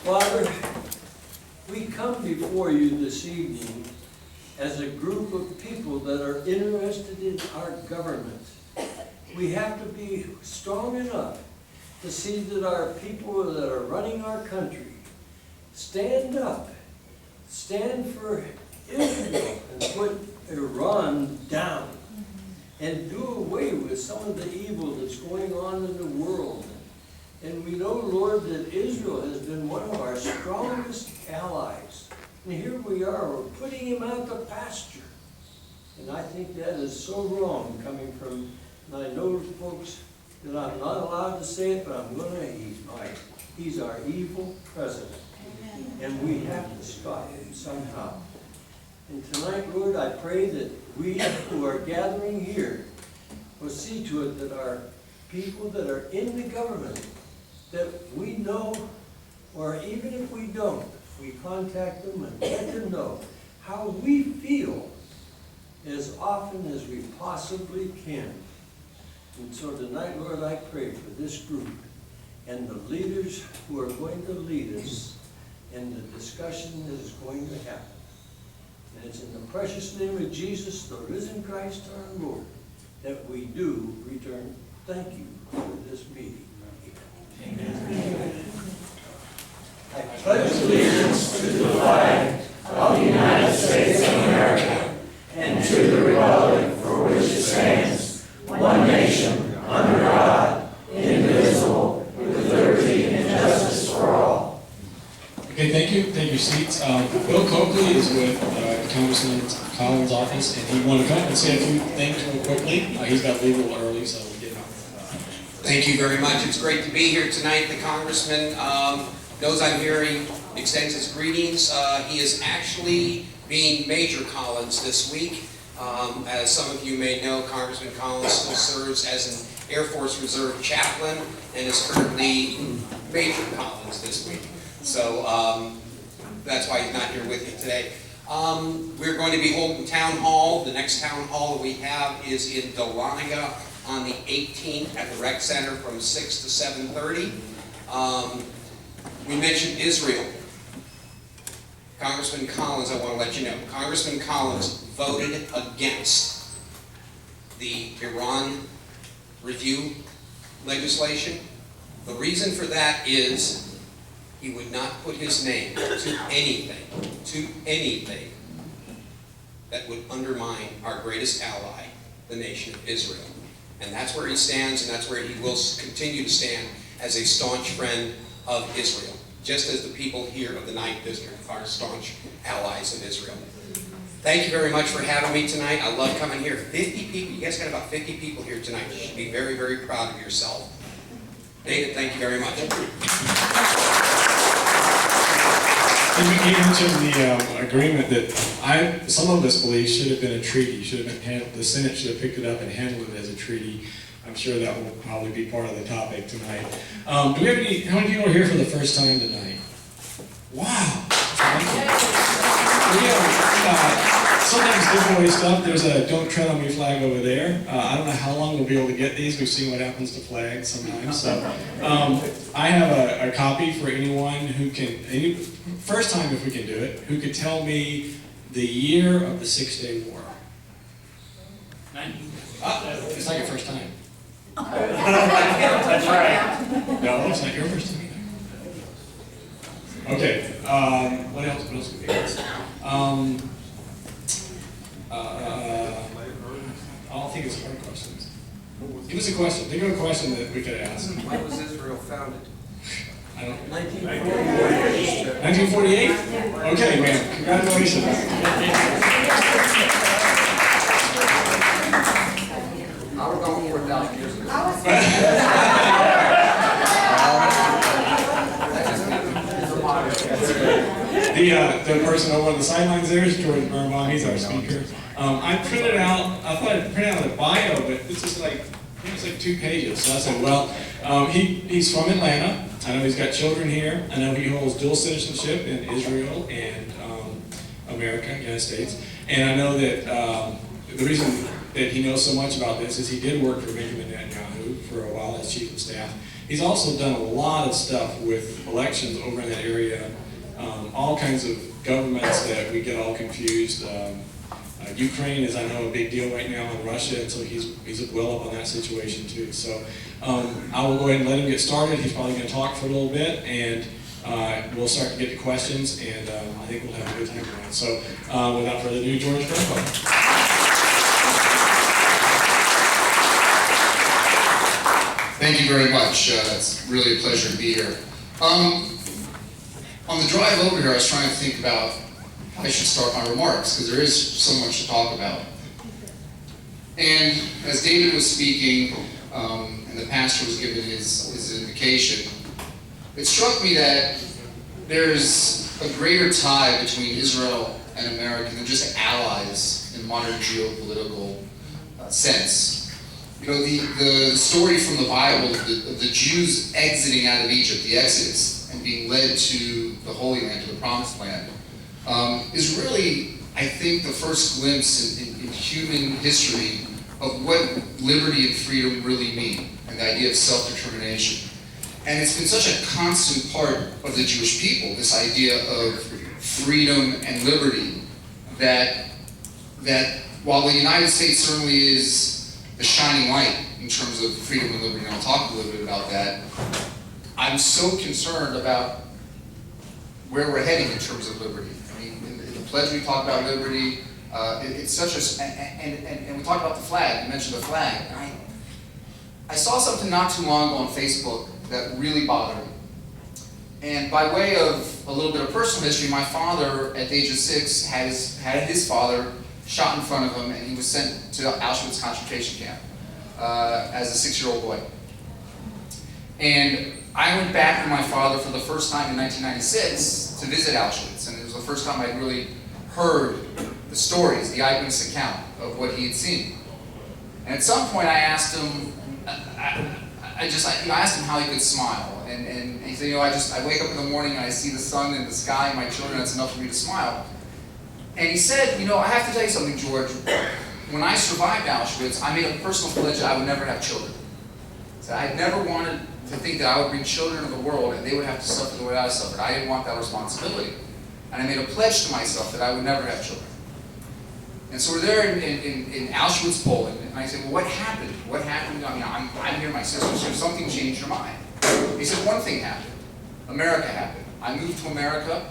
Father, we come before you this evening as a group of people that are interested in our government. We have to be strong enough to see that our people that are running our country stand up, stand for Israel and put Iran down and do away with some of the evil that's going on in the world. And we know, Lord, that Israel has been one of our strongest allies. And here we are, we're putting him out to pasture. And I think that is so wrong coming from, and I know, folks, that I'm not allowed to say it, but I'm going to, he's our evil president. And we have to stop him somehow. And tonight, Lord, I pray that we who are gathering here will see to it that our people that are in the government, that we know, or even if we don't, we contact them and let them know how we feel as often as we possibly can. And so tonight, Lord, I pray for this group and the leaders who are going to lead us in the discussion that is going to happen. And it's in the precious name of Jesus, the risen Christ our Lord, that we do return thank you for this meeting. Amen. I pledge allegiance to the flag of the United States of America and to the republic for which it stands, one nation, under God, indivisible, with liberty and justice for all. Okay, thank you. Take your seats. Bill Coakley is with Congressman Collins' office, and he wanted to come up and say a few things real quickly. He's got to leave a little early, so we'll get him out. Thank you very much. It's great to be here tonight. The Congressman knows I'm here. He extends his greetings. He is actually being Major Collins this week. As some of you may know, Congressman Collins still serves as an Air Force Reserve chaplain and is currently Major Collins this week. So that's why he's not here with you today. We're going to be holding town hall. The next town hall that we have is in Dahlonega on the 18th at the Rec Center from 6 to 7:30. We mentioned Israel. Congressman Collins, I want to let you know, Congressman Collins voted against the Iran review legislation. The reason for that is he would not put his name to anything that would undermine our greatest ally, the nation of Israel. And that's where he stands, and that's where he will continue to stand as a staunch friend of Israel, just as the people here of the 9th District are staunch allies of Israel. Thank you very much for having me tonight. I love coming here. 50 people, you guys got about 50 people here tonight. You should be very, very proud of yourself. David, thank you very much. You mentioned the agreement that some of us believe should have been a treaty. Should have been the Senate should have picked it up and handled it as a treaty. I'm sure that will probably be part of the topic tonight. Do we have any? How many people are here for the first time tonight? Wow! We have sometimes giveaway stuff. There's a "Don't Tread on Me" flag over there. I don't know how long we'll be able to get these. We've seen what happens to flags sometimes. So I have a copy for anyone who can. First time if we can do it. Who could tell me the year of the 6-Day War? It's not your first time. That's right. No, it's not your first time either. Okay. What else? What else could be this? I'll think it's hard questions. Give us a question. Think of a question that we could ask. When was Israel founded? I don't know. 1948. 1948? Okay, man. Congratulations. I was going 4,000 years ago. The person over on the sidelines there is George Birnbaum. He's our speaker. I printed out, I thought I'd print out a bio, but this is like, it's like 2 pages. So I said, well, he's from Atlanta. I know he's got children here. I know he holds dual citizenship in Israel and America, United States. And I know that the reason that he knows so much about this is he did work for Benjamin Netanyahu for a while as chief of staff. He's also done a lot of stuff with elections over in that area, all kinds of governments that we get all confused. Ukraine is, I know, a big deal right now in Russia, and so he's well up on that situation too. So I will go ahead and let him get started. He's probably going to talk for a little bit, and we'll start to get to questions, and I think we'll have a good time around. So without further ado, George Franco. Thank you very much. It's really a pleasure to be here. On the drive over here, I was trying to think about how I should start my remarks, because there is so much to talk about. And as David was speaking, and the pastor was giving his invocation, it struck me that there's a greater tie between Israel and America than just allies in modern geopolitical sense. You know, the story from the Bible of the Jews exiting out of Egypt, the Exodus, and being led to the Holy Land, to the Promised Land, is really, I think, the first glimpse in human history of what liberty and freedom really mean, and the idea of self-determination. And it's been such a constant part of the Jewish people, this idea of freedom and liberty, that while the United States certainly is the shining light in terms of freedom and liberty, and I'll talk a little bit about that, I'm so concerned about where we're heading in terms of liberty. I mean, in the pledge we talk about liberty, it's such a, and we talked about the flag, you mentioned the flag. And I saw something not too long ago on Facebook that really bothered me. And by way of a little bit of personal history, my father, at the age of 6, had his father shot in front of him, and he was sent to Auschwitz concentration camp as a 6-year-old boy. And I went back with my father for the first time in 1996 to visit Auschwitz, and it was the first time I'd really heard the stories, the eyewitness account of what he had seen. And at some point I asked him, I asked him how he could smile, and he said, I wake up in the morning and I see the sun and the sky and my children, that's enough for me to smile. And he said, I have to tell you something, George. When I survived Auschwitz, I made a personal pledge that I would never have children. So I had never wanted to think that I would bring children into the world and they would have to suffer the way I suffered. I didn't want that responsibility. And I made a pledge to myself that I would never have children. And so we're there in Auschwitz, Poland, and I said, well, what happened? What happened? I mean, I'm here, my sister's here. Something changed your mind. He said, one thing happened. America happened. I moved to America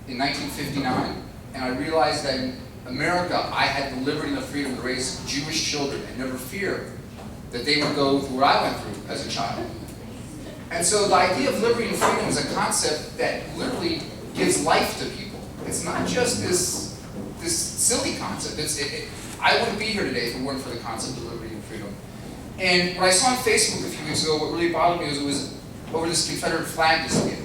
in 1959. And I realized that in America, I had the liberty and the freedom to raise Jewish children and never fear that they would go through what I went through as a child. And so the idea of liberty and freedom is a concept that literally gives life to people. It's not just this silly concept. I wouldn't be here today if it weren't for the concept of liberty and freedom. And what I saw on Facebook a few weeks ago, what really bothered me was it was over this Confederate flag display.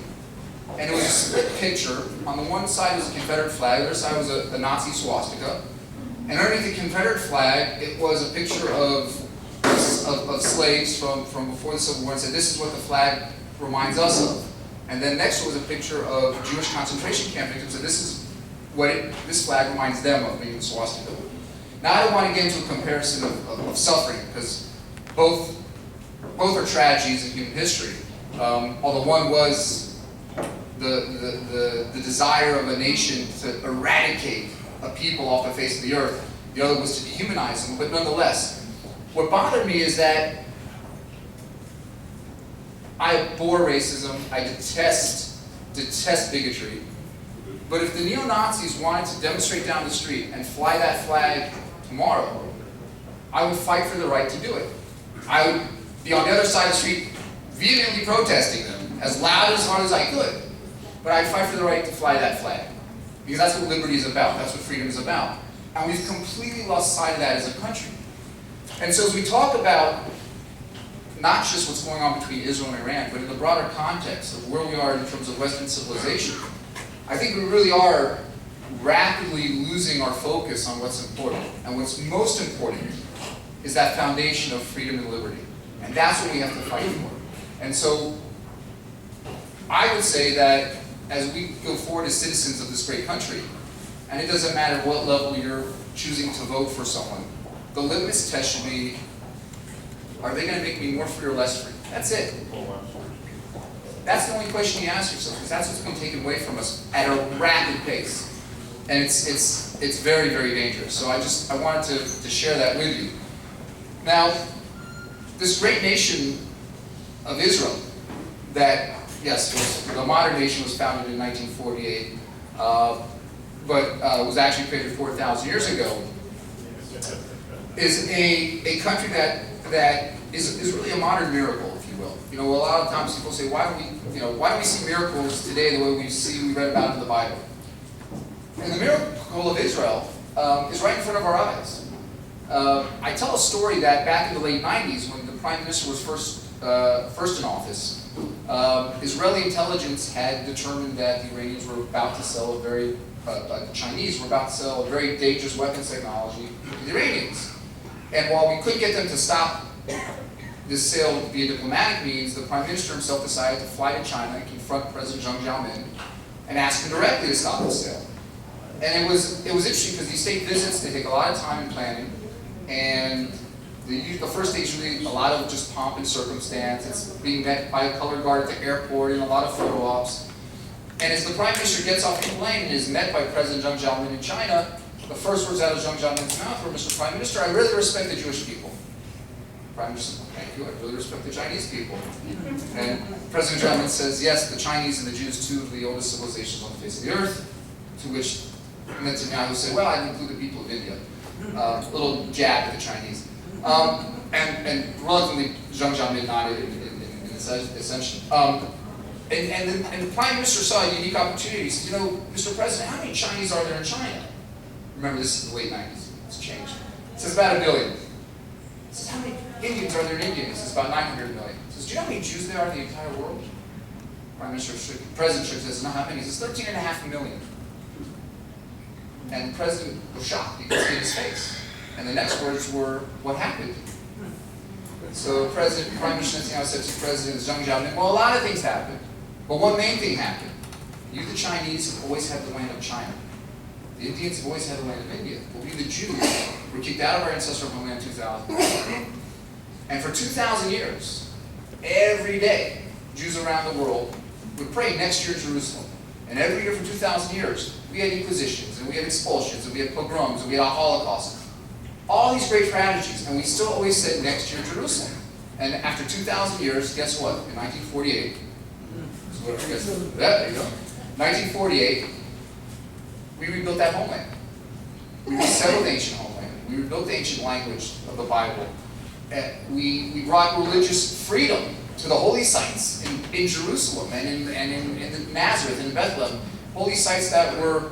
And it was a split picture. On the one side was a Confederate flag, the other side was a Nazi swastika. And underneath the Confederate flag, it was a picture of slaves from before the Civil War, and said, this is what the flag reminds us of. And then next was a picture of Jewish concentration camp victims, and this is what this flag reminds them of, being the swastika. Now I don't want to get into a comparison of suffering, because both are tragedies in human history. Although one was the desire of a nation to eradicate a people off the face of the earth. The other was to dehumanize them, but nonetheless, what bothered me is that I abhor racism, I detest bigotry, but if the neo-Nazis wanted to demonstrate down the street and fly that flag tomorrow, I would fight for the right to do it. I would be on the other side of the street vehemently protesting them, as loud as hard as I could. But I'd fight for the right to fly that flag. Because that's what liberty is about. That's what freedom is about. And we've completely lost sight of that as a country. And so as we talk about not just what's going on between Israel and Iran, but in the broader context of where we are in terms of Western civilization, I think we really are rapidly losing our focus on what's important. And what's most important is that foundation of freedom and liberty. And that's what we have to fight for. And so I would say that as we go forward as citizens of this great country, and it doesn't matter what level you're choosing to vote for someone, the litmus test should be, Are they going to make me more free or less free? That's it. That's the only question you ask yourself, because that's what's been taken away from us at a rapid pace. And it's very, very dangerous. So I wanted to share that with you. Now, this great nation of Israel, that, yes, the modern nation was founded in 1948, but was actually created 4,000 years ago, is a country that is really a modern miracle, if you will. You know, a lot of times people say, why do we see miracles today the way we read about in the Bible? And the miracle of Israel is right in front of our eyes. I tell a story that back in the late 90s, when the Prime Minister was first in office, Israeli intelligence had determined that the Iranians were about to sell the Chinese were about to sell a very dangerous weapons technology to the Iranians. And while we couldn't get them to stop this sale via diplomatic means, the Prime Minister himself decided to fly to China and confront President Jiang and ask him directly to stop the sale. And it was interesting because these state visits, they take a lot of time in planning, and the first day is usually a lot of just pomp and circumstance. It's being met by a color guard at the airport and a lot of photo ops. And as the Prime Minister gets off the plane and is met by President Jiang in China, the first words out of Jiang's mouth were, "Mr. Prime Minister, I really respect the Jewish people." Prime Minister, thank you, I really respect the Chinese people. And President Jiang says, yes, the Chinese and the Jews, two of the oldest civilizations on the face of the earth, to which Netanyahu said, well, I'd include the people of India. Little jab at the Chinese. And reluctantly, Jiang nodded in ascension. And the Prime Minister saw a unique opportunity. He said, you know, Mr. President, how many Chinese are there in China? Remember, this is the late 90s. It's changed. It says about 1 billion. He says, how many Indians are there in India? He says, about 900 million. He says, do you know how many Jews there are in the entire world? President says, no, how many? He says, 13.5 million. And the president was shocked. He could see his face. And the next words were, what happened? So Prime Minister Netanyahu said to President Jiang, well, a lot of things happened. But one main thing happened. You, the Chinese, have always had the land of China. The Indians have always had the land of India. But we, the Jews, were kicked out of our ancestral homeland in 2000. And for 2,000 years, every day, Jews around the world would pray next year Jerusalem. And every year for 2,000 years, we had inquisitions, and we had expulsions, and we had pogroms, and we had a Holocaust. All these great tragedies, and we still always said next year Jerusalem. And after 2,000 years, guess what? In 1948, there you go. 1948, we rebuilt that homeland. We resettled the ancient homeland. We rebuilt the ancient language of the Bible. And we brought religious freedom to the holy sites in Jerusalem and in Nazareth and Bethlehem, holy sites that were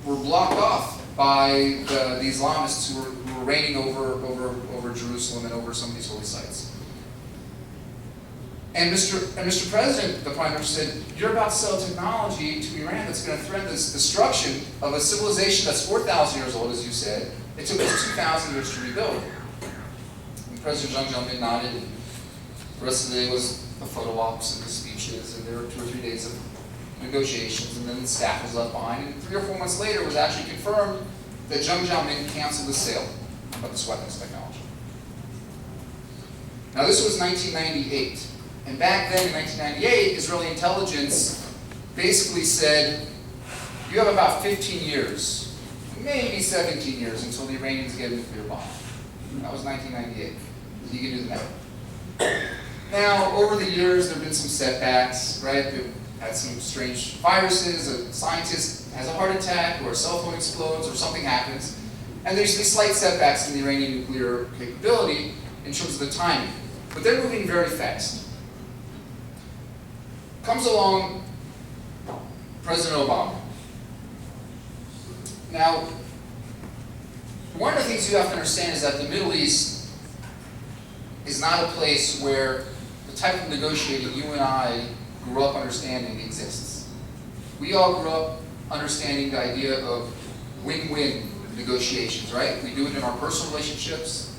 blocked off by the Islamists who were reigning over Jerusalem and over some of these holy sites. And Mr. President, the Prime Minister said, you're about to sell technology to Iran that's going to threaten the destruction of a civilization that's 4,000 years old, as you said. It took us 2,000 years to rebuild. And President Jiang nodded, and the rest of the day was the photo ops and the speeches, and there were 2 or 3 days of negotiations, and then the staff was left behind. And 3 or 4 months later, it was actually confirmed that Jiang canceled the sale of this weapons technology. Now, this was 1998. And back then, in 1998, Israeli intelligence basically said, you have about 15 years, maybe 17 years, until the Iranians get a nuclear bomb. That was 1998. You can do the math. Now, over the years, there have been some setbacks, right? They've had some strange viruses, a scientist has a heart attack, or a cell phone explodes, or something happens. And there's these slight setbacks in the Iranian nuclear capability in terms of the timing. But they're moving very fast. Comes along President Obama. Now, one of the things you have to understand is that the Middle East is not a place where the type of negotiating you and I grew up understanding exists. We all grew up understanding the idea of win-win negotiations, right? We do it in our personal relationships,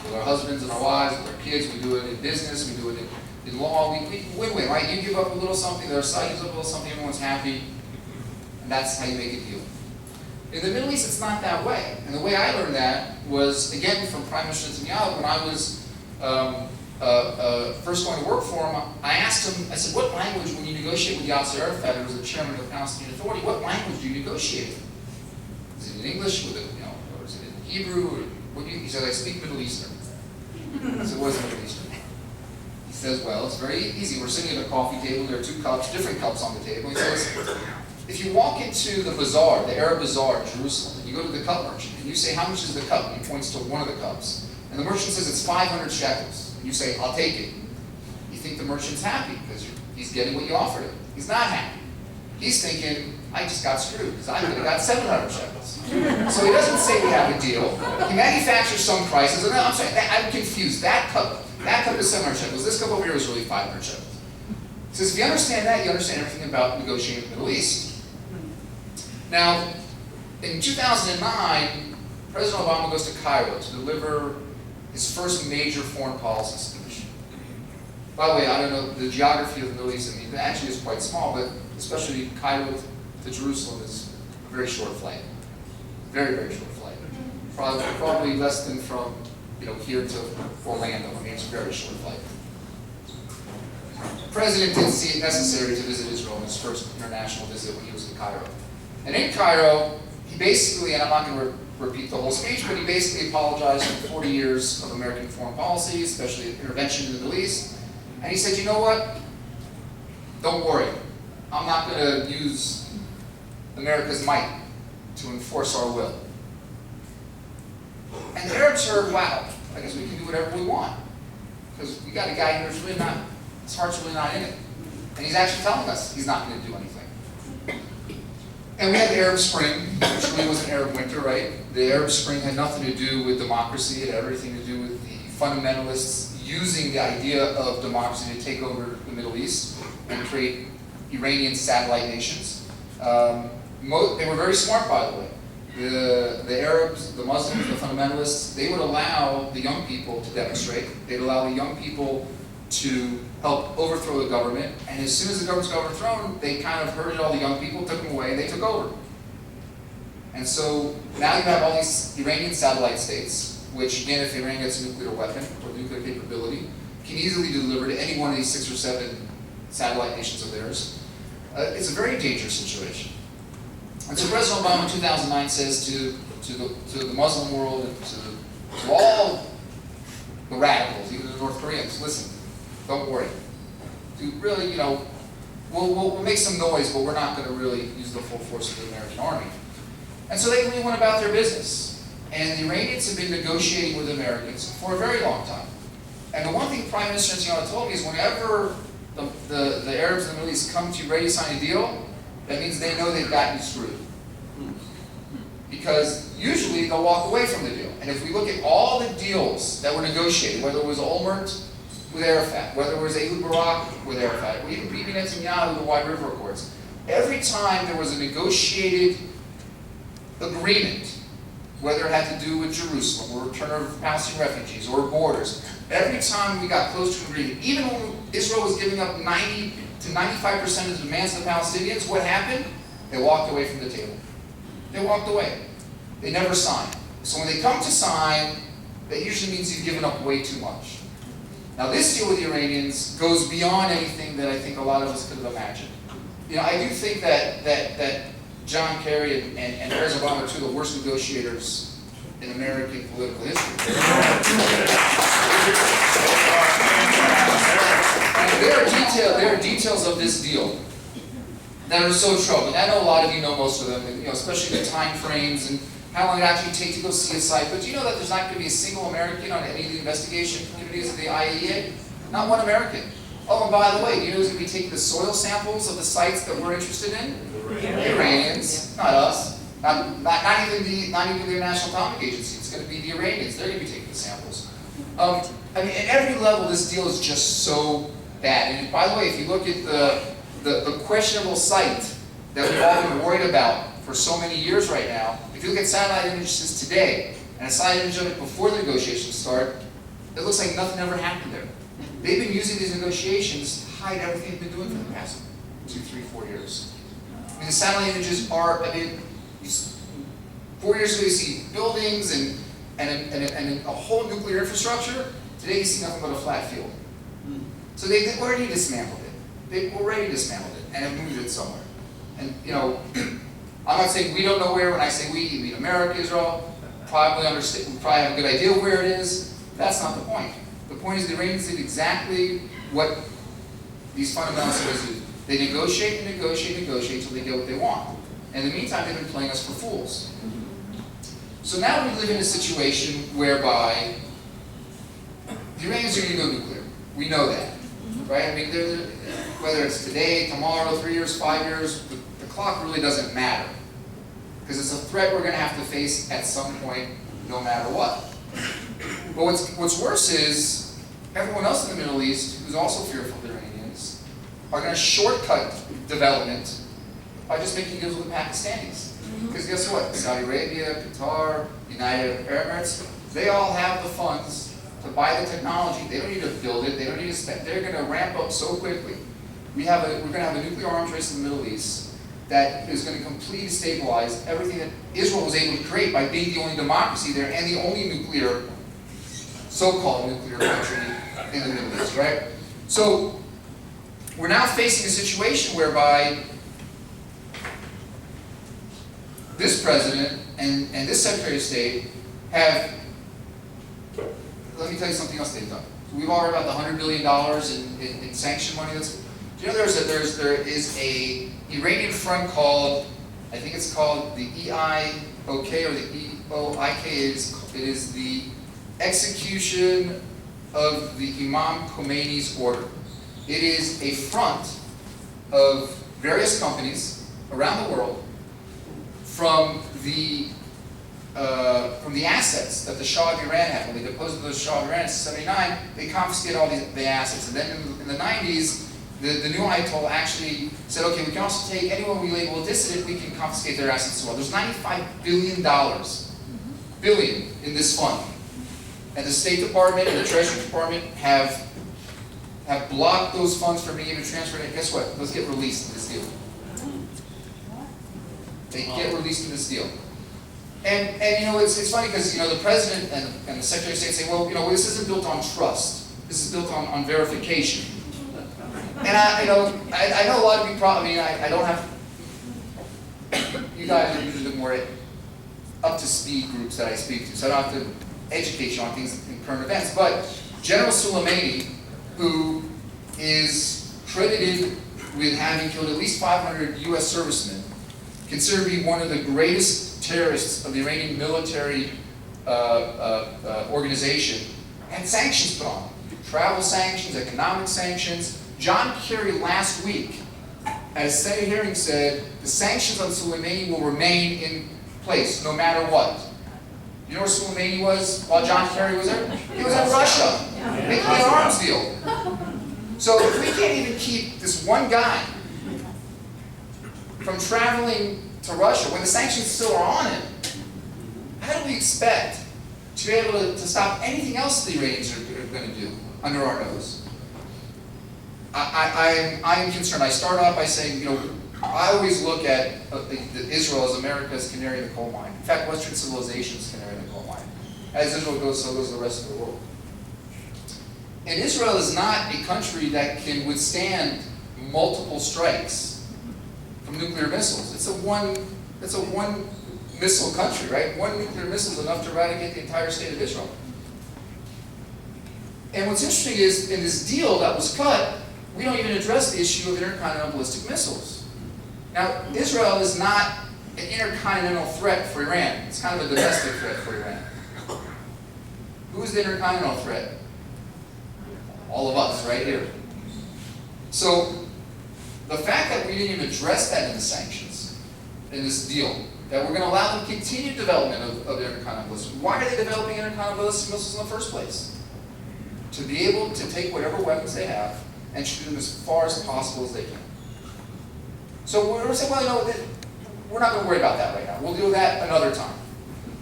with our husbands and our wives, with our kids. We do it in business. We do it in law. We win-win, right? You give up a little something, the other side gives up a little something, everyone's happy, and that's how you make a deal. In the Middle East, it's not that way. And the way I learned that was, again, from Prime Minister Netanyahu when I was first going to work for him, I asked him, I said, what language, when you negotiate with Yasser Arafat, who was the chairman of the Palestinian Authority, what language do you negotiate in? Is it in English, or is it in Hebrew, or what do you, he said, I speak Middle Eastern. I said, what is Middle Eastern? He says, well, it's very easy. We're sitting at a coffee table, there are 2 cups, different cups on the table. He says, if you walk into the bazaar, the Arab bazaar in Jerusalem, and you go to the cup merchant, and you say, how much is the cup? And he points to one of the cups. And the merchant says, it's 500 shekels. And you say, I'll take it. You think the merchant's happy because he's getting what you offered him. He's not happy. He's thinking, I just got screwed because I could have got 700 shekels. So he doesn't say we have a deal. He manufactures some prices. And I'm sorry, I'm confused. That cup is 700 shekels. This cup over here is really 500 shekels. He says, if you understand that, you understand everything about negotiating in the Middle East. Now, in 2009, President Obama goes to Cairo to deliver his first major foreign policy speech. By the way, I don't know the geography of the Middle East. I mean, it actually is quite small, but especially Cairo to Jerusalem is a very short flight. Very, very short flight. Probably less than from here to Orlando. I mean, it's a very short flight. The president didn't see it necessary to visit Israel on his first international visit when he was in Cairo. And in Cairo, he basically, and I'm not going to repeat the whole speech, but he basically apologized for 40 years of American foreign policy, especially intervention in the Middle East. And he said, you know what? Don't worry. I'm not going to use America's might to enforce our will. And the Arabs heard, wow, I guess we can do whatever we want. Because we got a guy who's really not, his heart's really not in it. And he's actually telling us he's not going to do anything. And we had the Arab Spring, which really was an Arab winter, right? The Arab Spring had nothing to do with democracy. It had everything to do with the fundamentalists using the idea of democracy to take over the Middle East and create Iranian satellite nations. They were very smart, by the way. The Arabs, the Muslims, the fundamentalists, they would allow the young people to demonstrate. They'd allow the young people to help overthrow the government. And as soon as the government got overthrown, they kind of herded all the young people, took them away, and they took over. And so now you have all these Iranian satellite states, which again, if Iran gets a nuclear weapon or nuclear capability, can easily deliver to any one of these 6 or 7 satellite nations of theirs. It's a very dangerous situation. And so President Obama in 2009 says to the Muslim world and to all the radicals, even the North Koreans, listen, don't worry. Really, we'll make some noise, but we're not going to really use the full force of the American army. And so they went about their business. And the Iranians have been negotiating with the Americans for a very long time. And the one thing Prime Minister Netanyahu told me is whenever the Arabs in the Middle East come to you ready to sign a deal, that means they know they've got you screwed. Because usually they'll walk away from the deal. And if we look at all the deals that were negotiated, whether it was Olmert with Arafat, whether it was Ehud Barak with Arafat, or even Bibi Netanyahu with the White River Accords, every time there was a negotiated agreement, whether it had to do with Jerusalem, or return of Palestinian refugees, or borders, every time we got close to an agreement, even when Israel was giving up 90 to 95% of the demands of the Palestinians, what happened? They walked away from the table. They walked away. They never signed. So when they come to sign, that usually means you've given up way too much. Now this deal with the Iranians goes beyond anything that I think a lot of us could have imagined. I do think that John Kerry and President Obama are two of the worst negotiators in American political history. And there are details of this deal that are so troubling. I know a lot of you know most of them, especially the time frames and how long it actually takes to go see a site. But do you know that there's not going to be a single American on any of the investigation committees of the IAEA? Not one American. Oh, and by the way, do you know who's going to be taking the soil samples of the sites that we're interested in? The Iranians, not us. Not even the International Atomic Agency. It's going to be the Iranians. They're going to be taking the samples. I mean, at every level, this deal is just so bad. And by the way, if you look at the questionable site that we've all been worried about for so many years right now, if you look at satellite images today and a satellite image of it before the negotiations start, it looks like nothing ever happened there. They've been using these negotiations to hide everything they've been doing for the past 2, 3, 4 years. I mean, the satellite images are, 4 years ago you see buildings and a whole nuclear infrastructure. Today you see nothing but a flat field. So they've already dismantled it. They've already dismantled it and have moved it somewhere. And you know, I'm not saying we don't know where. When I say we, you mean America, Israel. Probably understand. We probably have a good idea of where it is. That's not the point. The point is the Iranians did exactly what these fundamentalists do. They negotiate and negotiate and negotiate until they get what they want. And in the meantime, they've been playing us for fools. So now we live in a situation whereby the Iranians are going to go nuclear. We know that, right? I mean, whether it's today, tomorrow, 3 years, 5 years, the clock really doesn't matter. Because it's a threat we're going to have to face at some point, no matter what. But what's worse is, everyone else in the Middle East, who's also fearful of the Iranians, are going to shortcut development by just making deals with the Pakistanis. Because guess what? Saudi Arabia, Qatar, United Arab Emirates, they all have the funds to buy the technology. They don't need to build it. They don't need to spend. They're going to ramp up so quickly. We're going to have a nuclear arms race in the Middle East that is going to completely destabilize everything that Israel was able to create by being the only democracy there and the only nuclear, so-called nuclear country in the Middle East, right? So we're now facing a situation whereby this president and this Secretary of State have, let me tell you something else they've done. We've all heard about the $100 billion in sanction money. Do you know there is a Iranian front called, I think it's called the EIOK or the EOIK. It is the execution of the Imam Khomeini's order. It is a front of various companies around the world from the assets that the Shah of Iran had. When they deposed the Shah of Iran in 1979, they confiscated all the assets. And then in the 90s, the new Ayatollah actually said, okay, we can also take anyone we label a dissident, we can confiscate their assets as well. There's $95 billion in this fund. And the State Department and the Treasury Department have blocked those funds from being able to transfer. And guess what? Those get released in this deal. They get released in this deal. And you know, it's funny because, you know, the President and the Secretary of State say, well, you know, this isn't built on trust. This is built on verification. And I know a lot of you probably, I don't have, you guys are usually the more up-to-speed groups that I speak to, so I don't have to educate you on things in current events. But General Soleimani, who is credited with having killed at least 500 U.S. servicemen, considered to be one of the greatest terrorists of the Iranian military organization, had sanctions put on him. Travel sanctions, economic sanctions. John Kerry last week, at a Senate hearing, said the sanctions on Soleimani will remain in place no matter what. You know where Soleimani was while John Kerry was there? He was in Russia, making an arms deal. So if we can't even keep this one guy from traveling to Russia when the sanctions still are on him, how do we expect to be able to stop anything else the Iranians are going to do under our nose? I'm concerned. I start off by saying, you know, I always look at Israel as America's canary in the coal mine. In fact, Western civilization's canary in the coal mine. As Israel goes, so goes the rest of the world. And Israel is not a country that can withstand multiple strikes from nuclear missiles. It's a one missile country, right? One nuclear missile is enough to eradicate the entire state of Israel. And what's interesting is, in this deal that was cut, we don't even address the issue of intercontinental ballistic missiles. Now, Israel is not an intercontinental threat for Iran. It's kind of a domestic threat for Iran. Who is the intercontinental threat? All of us, right here. So, the fact that we didn't even address that in the sanctions, in this deal, that we're going to allow them continued development of intercontinental ballistic missiles. Why are they developing intercontinental ballistic missiles in the first place? To be able to take whatever weapons they have and shoot them as far as possible as they can. So we're saying, well, you know, we're not going to worry about that right now. We'll do that another time.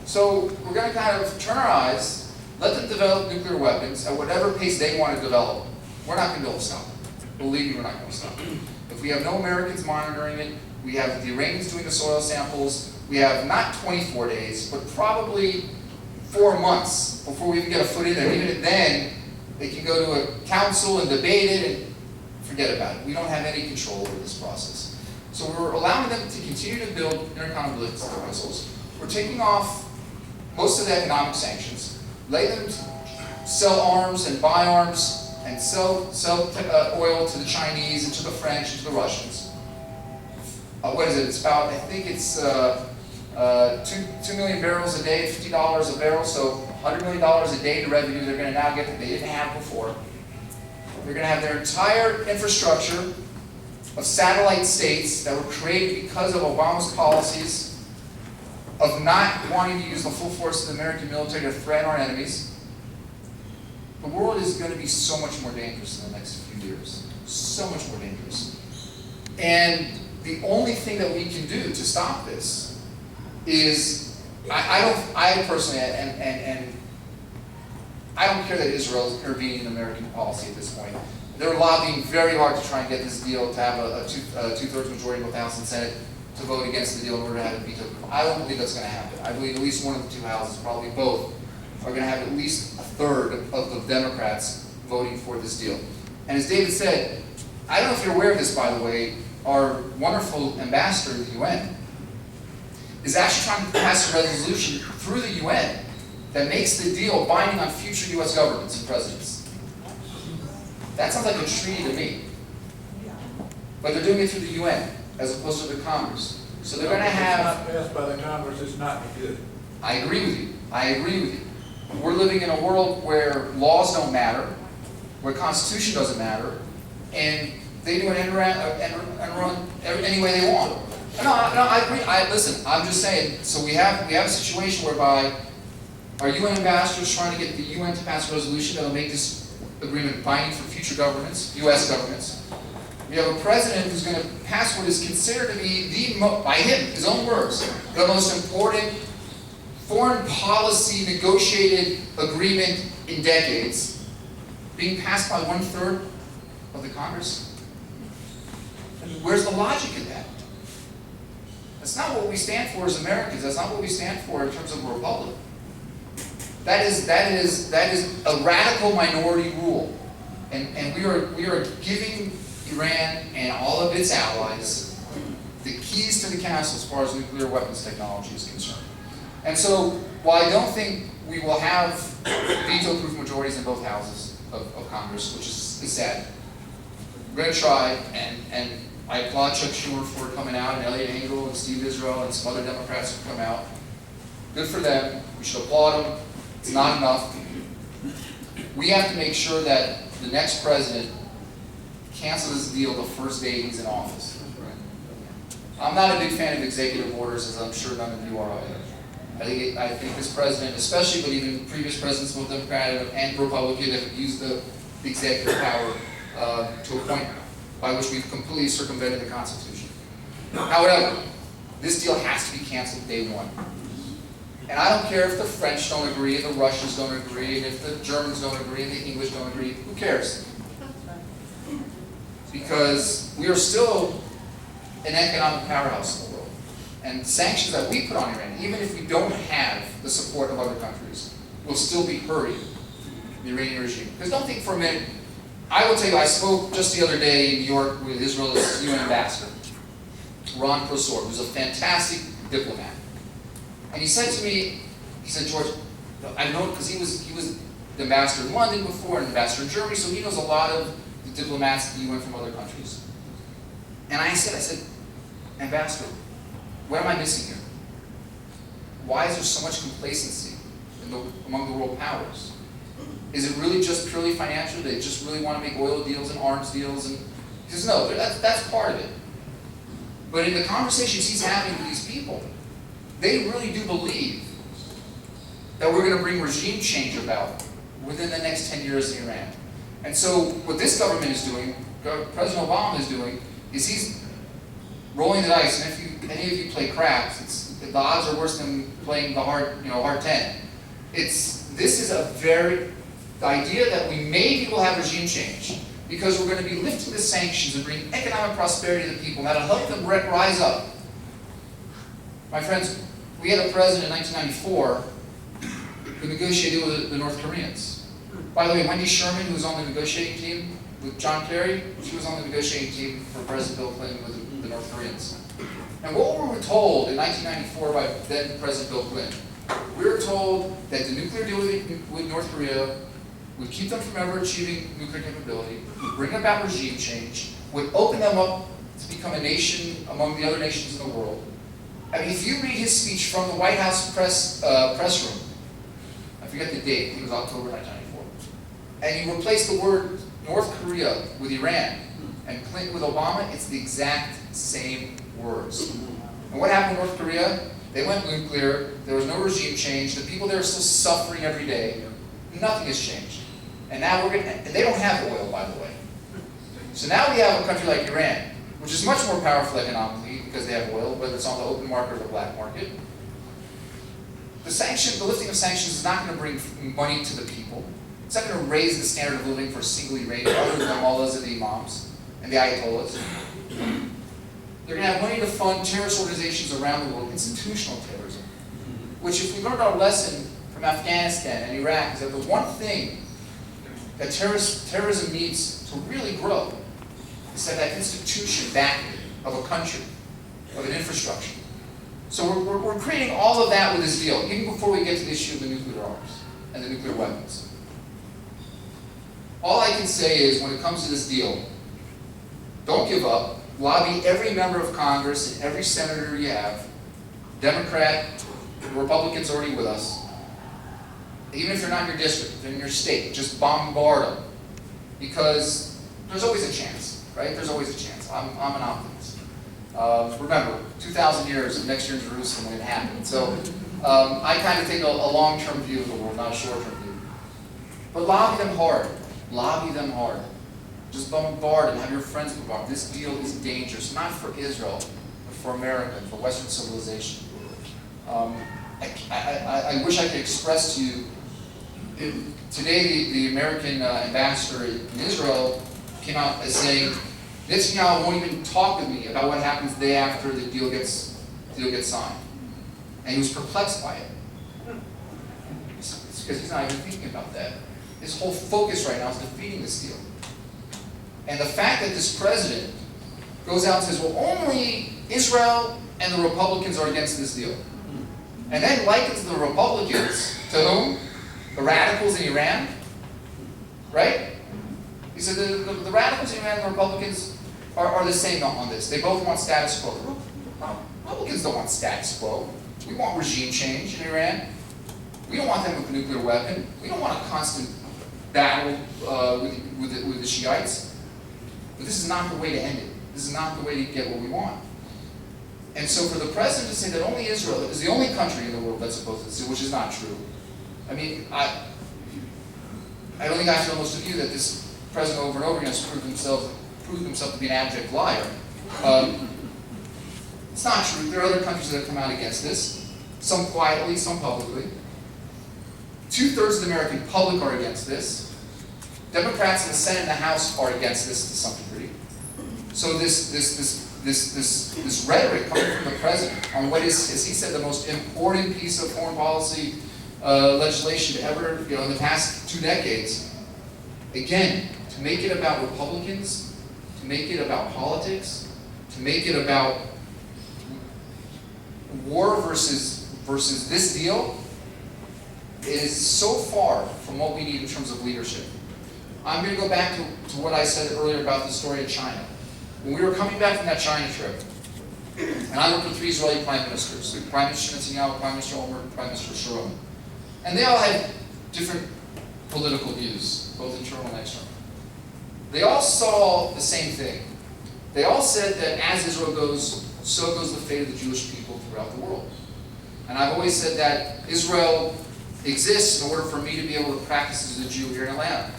So we're going to kind of turn our eyes, let them develop nuclear weapons at whatever pace they want to develop. We're not going to be able to stop them. Believe me, we're not going to stop them. If we have no Americans monitoring it, we have the Iranians doing the soil samples, we have not 24 days, but probably 4 months before we even get a foot in there. Even then, They can go to a council and debate it and forget about it. We don't have any control over this process. So we're allowing them to continue to build intercontinental vessels. We're taking off most of the economic sanctions, letting them sell arms and buy arms and sell oil to the Chinese and to the French and to the Russians. What is it? It's about, I think it's 2 million barrels a day, $50 a barrel, so $100 million a day to revenue they're going to now get that they didn't have before. They're going to have their entire infrastructure of satellite states that were created because of Obama's policies of not wanting to use the full force of the American military to threaten our enemies. The world is going to be so much more dangerous in the next few years. So much more dangerous. And the only thing that we can do to stop this is, I personally, and I don't care that Israel is intervening in American policy at this point. They're lobbying very hard to try and get this deal to have a two-thirds majority in both House and Senate to vote against the deal in order to have it vetoed. I don't believe that's going to happen. I believe at least one of the two houses, probably both, are going to have at least a third of the Democrats voting for this deal. And as David said, I don't know if you're aware of this, by the way, our wonderful ambassador to the UN is actually trying to pass a resolution through the UN that makes the deal binding on future US governments and presidents. That sounds like a treaty to me. But they're doing it through the UN as opposed to the Congress. So they're going to have... If it's not passed by the Congress, it's not good. I agree with you. I agree with you. We're living in a world where laws don't matter, where Constitution doesn't matter, and they do it and run any way they want. No, I agree. Listen, I'm just saying. So we have a situation whereby our UN ambassadors trying to get the UN to pass a resolution that will make this agreement binding for future governments, U.S. governments. We have a president who's going to pass what is considered to be by him, his own words, the most important foreign policy negotiated agreement in decades, being passed by 1/3 of the Congress. I mean, where's the logic in that? That's not what we stand for as Americans. That's not what we stand for in terms of a republic. That is a radical minority rule, and we are giving Iran and all of its allies the keys to the castle as far as nuclear weapons technology is concerned. And so, while I don't think we will have veto-proof majorities in both houses of Congress, which is sad, we're going to try, and I applaud Chuck Schumer for coming out, and Elliot Engel and Steve Israel and some other Democrats who come out. Good for them. We should applaud them. It's not enough. We have to make sure that the next president cancels this deal the first day he's in office. I'm not a big fan of executive orders, as I'm sure none of you are either. I think this president, especially, but even previous presidents, both Democratic and Republican, have used the executive power to a point by which we've completely circumvented the Constitution. However, this deal has to be canceled day one. And I don't care if the French don't agree, and the Russians don't agree, and if the Germans don't agree, and the English don't agree. Who cares? Because we are still an economic powerhouse in the world. And sanctions that we put on Iran, even if we don't have the support of other countries, will still be hurting the Iranian regime. Because don't think for a minute, I will tell you, I spoke just the other day in New York with Israel's UN ambassador, Ron Prosor, who's a fantastic diplomat. And he said to me, he said, George, I know, because he was the ambassador in London before and ambassador in Germany, so he knows a lot of the diplomats at the UN from other countries. And I said, Ambassador, what am I missing here? Why is there so much complacency among the world powers? Is it really just purely financial? They just really want to make oil deals and arms deals? And he says, no, that's part of it. But in the conversations he's having with these people, they really do believe that we're going to bring regime change about within the next 10 years in Iran. And so what this government is doing, President Obama is doing, is he's rolling the dice. And if any of you play craps, the odds are worse than playing the hard 10. This is the idea that we maybe will have regime change because we're going to be lifting the sanctions and bring economic prosperity to the people. That'll help them rise up. My friends, we had a president in 1994 who negotiated with the North Koreans. By the way, Wendy Sherman, who was on the negotiating team with John Kerry, she was on the negotiating team for President Bill Clinton with the North Koreans. And what were we told in 1994 by then President Bill Clinton? We were told that the nuclear deal with North Korea would keep them from ever achieving nuclear capability, would bring about regime change, would open them up to become a nation among the other nations in the world. I mean, if you read his speech from the White House press room, I forget the date, I think it was October 1994, and you replace the word North Korea with Iran and Clinton with Obama, it's the exact same words. And what happened in North Korea? They went nuclear, there was no regime change, the people there are still suffering every day, nothing has changed. And now and they don't have oil, by the way. So now we have a country like Iran, which is much more powerful economically because they have oil, whether it's on the open market or the black market. The lifting of sanctions is not going to bring money to the people. It's not going to raise the standard of living for a single Iranian other than the mullahs and the imams and the ayatollahs. They're going to have money to fund terrorist organizations around the world, institutional terrorism. Which, if we learned our lesson from Afghanistan and Iraq, is that the one thing that terrorism needs to really grow is that institution backing of a country, of an infrastructure. So we're creating all of that with this deal, even before we get to the issue of the nuclear arms and the nuclear weapons. All I can say is, when it comes to this deal, don't give up. Lobby every member of Congress and every senator you have, Democrat, Republicans already with us. Even if you're not in your district, if you're in your state, just bombard them. Because there's always a chance, right? There's always a chance. I'm an optimist. Remember, 2,000 years, and next year in Jerusalem when it happened. So I kind of take a long-term view of the world, not a short-term view. But lobby them hard. Lobby them hard. Just bombard and have your friends bombard. This deal is dangerous, not for Israel, but for America, for Western civilization. I wish I could express to you, today the American ambassador in Israel came out as saying, Netanyahu won't even talk with me about what happens the day after the deal gets signed. And he was perplexed by it. It's because he's not even thinking about that. His whole focus right now is defeating this deal. And the fact that this president goes out and says, well, only Israel and the Republicans are against this deal. And then likens the Republicans to whom? The radicals in Iran? Right? He said the radicals in Iran and the Republicans are the same on this. They both want status quo. Republicans don't want status quo. We want regime change in Iran. We don't want them with a nuclear weapon. We don't want a constant battle with the Shiites. But this is not the way to end it. This is not the way to get what we want. And so for the president to say that only Israel is the only country in the world that's opposed to this, which is not true. I mean, I don't think I have to tell most of you that this president over and over again has proved himself to be an abject liar. It's not true. There are other countries that have come out against this. Some quietly, some publicly. 2/3 of the American public are against this. Democrats in the Senate and the House are against this to some degree. So this rhetoric coming from the president on what is, as he said, the most important piece of foreign policy legislation ever, in the past 2 decades, again, to make it about Republicans, to make it about politics, to make it about war versus this deal, is so far from what we need in terms of leadership. I'm going to go back to what I said earlier about the story of China. When we were coming back from that China trip, and I worked with 3 Israeli prime ministers, Prime Minister Netanyahu, Prime Minister Olmert, and Prime Minister Sharon. And they all had different political views, both internal and external. They all saw the same thing. They all said that as Israel goes, so goes the fate of the Jewish people throughout the world. And I've always said that Israel exists in order for me to be able to practice as a Jew here in Atlanta.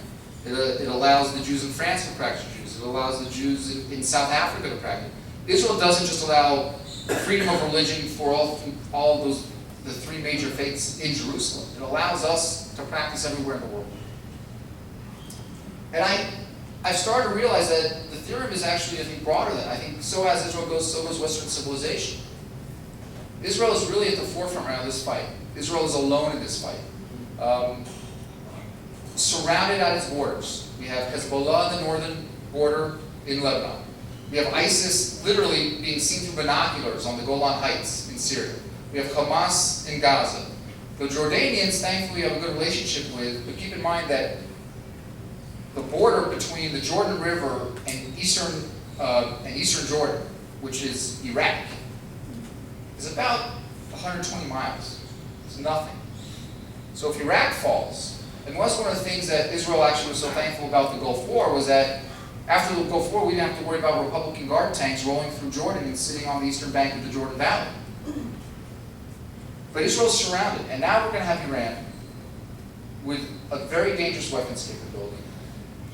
It allows the Jews in France to practice Jews. It allows the Jews in South Africa to practice. Israel doesn't just allow freedom of religion for all those, the 3 major faiths in Jerusalem. It allows us to practice everywhere in the world. And I've started to realize that the theorem is actually, I think, broader than that. I think so as Israel goes, so goes Western civilization. Israel is really at the forefront around this fight. Israel is alone in this fight. surrounded at its borders. We have Hezbollah on the northern border in Lebanon. We have ISIS literally being seen through binoculars on the Golan Heights in Syria. We have Hamas in Gaza. The Jordanians, thankfully, have a good relationship with, but keep in mind that the border between the Jordan River and eastern Jordan, which is Iraq, is about 120 miles. It's nothing. So if Iraq falls, and that's one of the things that Israel actually was so thankful about the Gulf War, was that after the Gulf War, we didn't have to worry about Republican guard tanks rolling through Jordan and sitting on the eastern bank of the Jordan Valley. But Israel's surrounded, and now we're going to have Iran with a very dangerous weapons capability.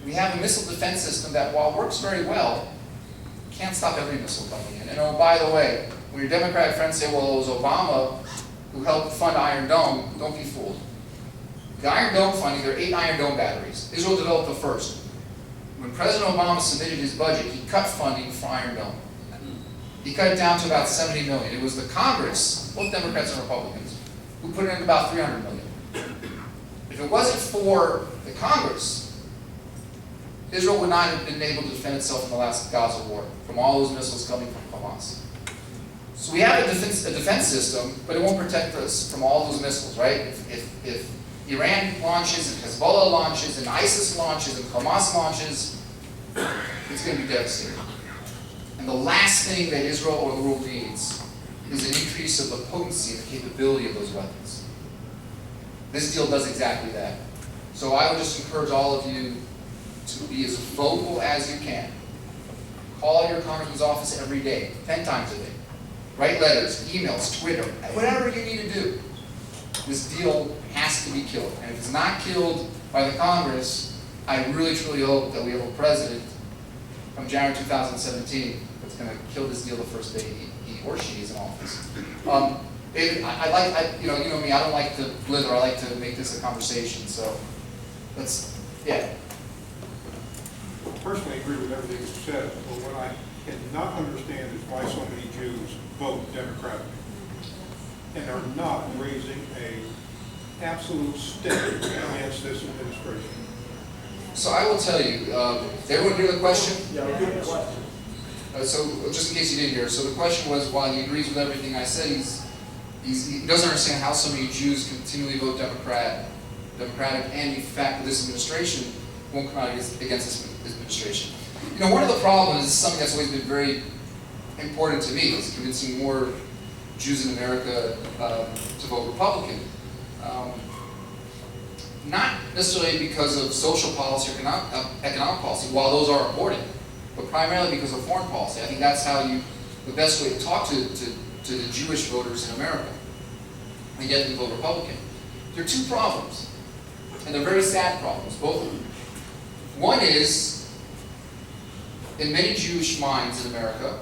We have a missile defense system that, while works very well, can't stop every missile coming in. And oh, by the way, when your Democratic friends say, well, it was Obama who helped fund Iron Dome, don't be fooled. The Iron Dome funding, there are 8 Iron Dome batteries. Israel developed the first. When President Obama submitted his budget, he cut funding for Iron Dome. He cut it down to about $70 million. It was the Congress, both Democrats and Republicans, who put in about $300 million. If it wasn't for the Congress, Israel would not have been able to defend itself in the last Gaza war from all those missiles coming from Hamas. So we have a defense system, but it won't protect us from all those missiles, right? If Iran launches, and Hezbollah launches, and ISIS launches, and Hamas launches, it's going to be devastating. And the last thing that Israel or the world needs is an increase of the potency and the capability of those weapons. This deal does exactly that. So I would just encourage all of you to be as vocal as you can. Call your congressman's office every day, 10 times a day. Write letters, emails, Twitter, whatever you need to do. This deal has to be killed. And if it's not killed by the Congress, I really truly hope that we have a president from January 2017 that's going to kill this deal the first day he or she is in office. David, you know me, I don't like to blither, I like to make this a conversation, so let's, yeah. I personally agree with everything you said, but what I cannot understand is why so many Jews vote Democratic and are not raising an absolute stick against this administration. So I will tell you, did everyone hear the question? Yeah, good question. So just in case you didn't hear, so the question was, while he agrees with everything I said, he doesn't understand how so many Jews continually vote Democratic, and in fact that this administration won't come out against this administration. You know, one of the problems is something that's always been very important to me, is convincing more Jews in America to vote Republican. Not necessarily because of social policy or economic policy, while those are important, but primarily because of foreign policy. I think that's how the best way to talk to the Jewish voters in America and get them to vote Republican. There are 2 problems, and they're very sad problems, both of them. One is, in many Jewish minds in America,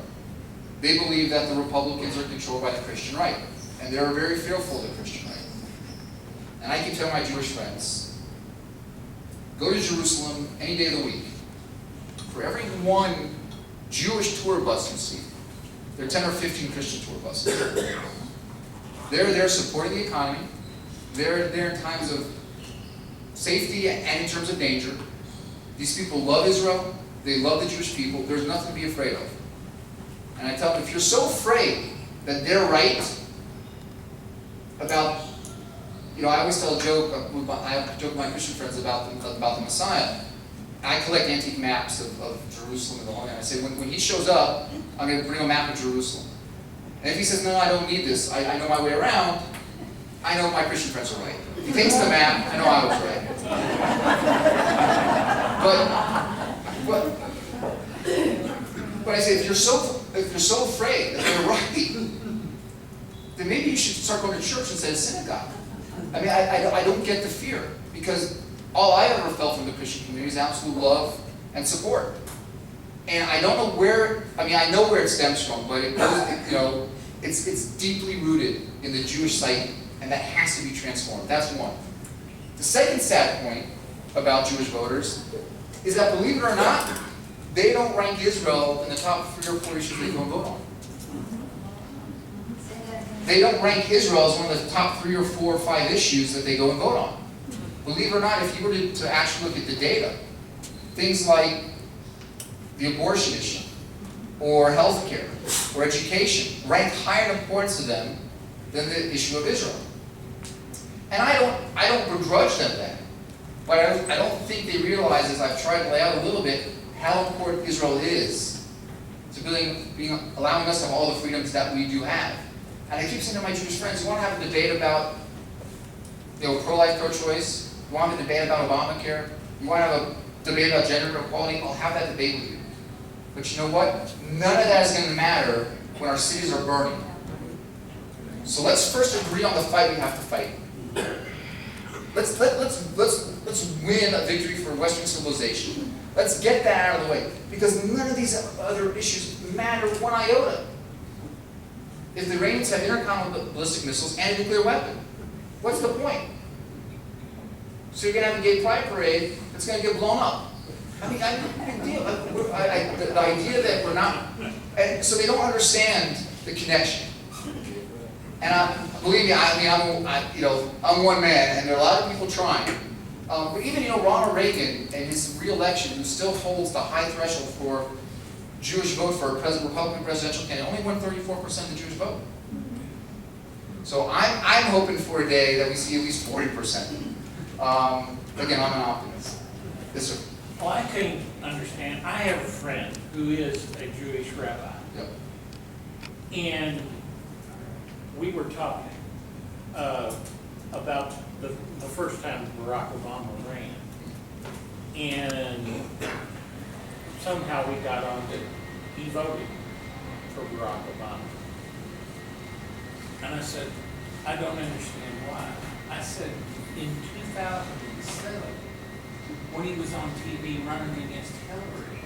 they believe that the Republicans are controlled by the Christian right, and they're very fearful of the Christian right. And I keep telling my Jewish friends, go to Jerusalem any day of the week. For every 1 Jewish tour bus you see, there are 10 or 15 Christian tour buses. They're there supporting the economy. They're there in times of safety and in terms of danger. These people love Israel. They love the Jewish people. There's nothing to be afraid of. And I tell them, if you're so afraid that they're right about, you know, I always tell a joke, I have a joke with my Christian friends about the Messiah. I collect antique maps of Jerusalem and the Holy Land. I say, when he shows up, I'm going to bring a map of Jerusalem. And if he says, no, I don't need this, I know my way around, I know my Christian friends are right. If he takes the map, I know I was right. But I say, if you're so afraid that they're right, then maybe you should start going to church instead of synagogue. I mean, I don't get the fear, because all I ever felt from the Christian community is absolute love and support. And I don't know where, I mean, I know where it stems from, but it goes, you know, it's deeply rooted in the Jewish psyche, and that has to be transformed. That's one. The second sad point about Jewish voters is that, believe it or not, they don't rank Israel in the top 3 or 4 issues they go and vote on. They don't rank Israel as one of the top 3 or 4 or 5 issues that they go and vote on. believe it or not, if you were to actually look at the data, things like the abortion issue, or healthcare, or education, rank higher in importance to them than the issue of Israel. And I don't begrudge them that. But I don't think they realize, as I've tried to lay out a little bit, how important Israel is to allowing us to have all the freedoms that we do have. And I keep saying to my Jewish friends, you want to have a debate about pro-life, pro-choice? You want to have a debate about Obamacare? You want to have a debate about gender equality? I'll have that debate with you. But you know what? None of that is going to matter when our cities are burning. So let's first agree on the fight we have to fight. Let's win a victory for Western civilization. Let's get that out of the way. Because none of these other issues matter one iota. If the Iranians have intercontinental ballistic missiles and a nuclear weapon, what's the point? So you're going to have a gay pride parade that's going to get blown up. I mean, big deal. The idea that we're not, and so they don't understand the connection. And believe me, I'm one man, and there are a lot of people trying. But even Ronald Reagan and his re-election, who still holds the high threshold for Jewish vote for a Republican presidential candidate, only won 34% of the Jewish vote. So I'm hoping for a day that we see at least 40%. Again, I'm an optimist. Yes, sir. Well, I couldn't understand. I have a friend who is a Jewish rabbi. Yep. And we were talking about the first time Barack Obama ran. And somehow we got on that he voted for Barack Obama. And I said, I don't understand why. I said, in 2007, when he was on TV running against Hillary,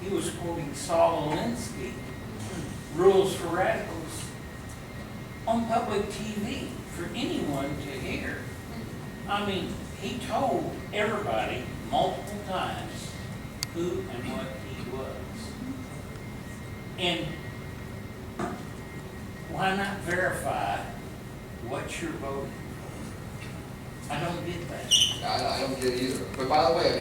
he was quoting Saul Alinsky, Rules for Radicals, on public TV for anyone to hear. I mean, he told everybody multiple times who and what he was. And why not verify what you're voting for? I don't get that. I don't get it either. But by the way,